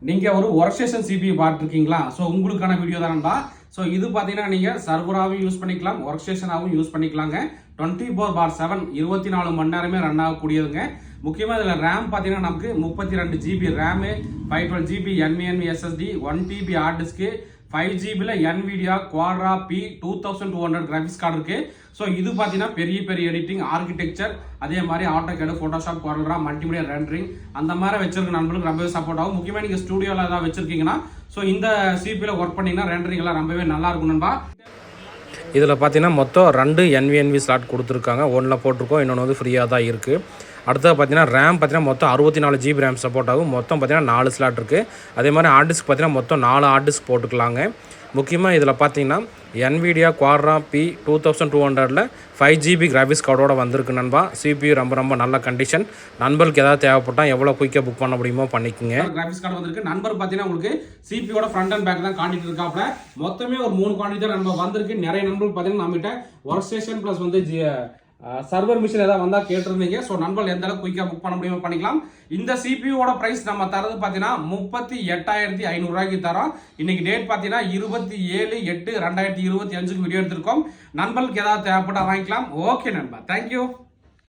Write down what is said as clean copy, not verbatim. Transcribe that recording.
நீங்கள் ஒரு work station CPU பார்த்துருக்கீங்களா? ஸோ உங்களுக்கான வீடியோ தானேடா. ஸோ இது பார்த்தீங்கன்னா நீங்கள் சர்வராகவும் யூஸ் பண்ணிக்கலாம், ஒர்க் ஸ்டேஷனாகவும் யூஸ் பண்ணிக்கலாங்க. 24/7 24 மணி நேரமே ரன் ஆகக்கூடியதுங்க. முக்கியமாக இதில் ரேம் பார்த்தீங்கன்னா நமக்கு 32 GB RAM, 512 GB NVMe SSD, 1 TB hard disk, 5 GB NVIDIA Quadro P2200 graphics card இருக்கு. ஸோ இது பார்த்தீங்கன்னா பெரிய பெரிய எடிட்டிங், ஆர்கிடெக்சர், அதே மாதிரி AutoCAD, Photoshop, CorelDRAW, multimedia rendering அந்த மாதிரி வச்சிருக்க நண்பர்களுக்கு ரொம்பவே சப்போர்ட் ஆகும். முக்கியமாக நீங்கள் ஸ்டூடியோவில் ஏதாவது வச்சிருக்கீங்கன்னா ஸோ இந்த சிபியில் ஒர்க் பண்ணிங்கன்னா ரெண்டரிங் எல்லாம் ரொம்பவே நல்லா இருக்கும் நண்பா. இதில் பார்த்தீங்கன்னா மொத்தம் 2 NVMe ஸ்லாட் கொடுத்துருக்காங்க. ஒன்றில் போட்டிருக்கோம், இன்னொன்று வந்து ஃப்ரீயாக தான் இருக்குது. அடுத்தது பார்த்தீங்கன்னா ரேம் பார்த்தீங்கன்னா மொத்தம் 64 GB ரேம் சப்போர்ட் ஆகும். மொத்தம் பார்த்தீங்கன்னா 4 ஸ்லாட் இருக்குது. அதே மாதிரி ஹார்ட் டிஸ்க் பார்த்தீங்கன்னா மொத்தம் 4 ஹார்ட் டிஸ்க் போட்டுக்கலாங்க. முக்கியமாக இதில் பார்த்தீங்கன்னா NVIDIA Quadro P2200 5 GB graphics கார்டோட வந்திருக்கு நண்பா. CPU ரொம்ப நல்ல கண்டிஷன். நண்பருக்கு ஏதாவது தேவைப்பட்டால் எவ்வளோ குயிக்காக புக் பண்ண முடியுமோ பண்ணிக்கோங்க. கிராஃபிக்ஸ் கார்டு வந்திருக்கு. நண்பர் பார்த்தீங்கன்னா உங்களுக்கு சிபியோட ஃப்ரண்ட் அண்ட் பேக் தான் காட்டிட்டு இருக்காப்ல. மொத்தமே ஒரு 3 குவான்டிட்டி தான் நம்ம வந்திருக்கு. நிறைய நண்பர்கள் பார்த்தீங்கன்னா நம்மகிட்ட ஒர்க் ஸ்டேஷன் ப்ளஸ் வந்து சர்வர் மிஷின் ஏதாவது வந்தால் கேட்டிருந்தீங்க. ஸோ நண்பர்கள் எந்த அளவுக்கு குயிக்காக புக் பண்ண முடியுமோ பண்ணிக்கலாம். இந்த சிபியோட பிரைஸ் நம்ம தரது பார்த்தீங்கன்னா 38,500 ரூபாய்க்கு தரோம். இன்னைக்கு டேட் பார்த்தீங்கன்னா 27/8/2025 வீடியோ எடுத்திருக்கோம். நண்பர்களுக்கு ஏதாவது தேவைப்பட்டா வாங்கிக்கலாம். ஓகே நண்பா, தேங்க்யூ.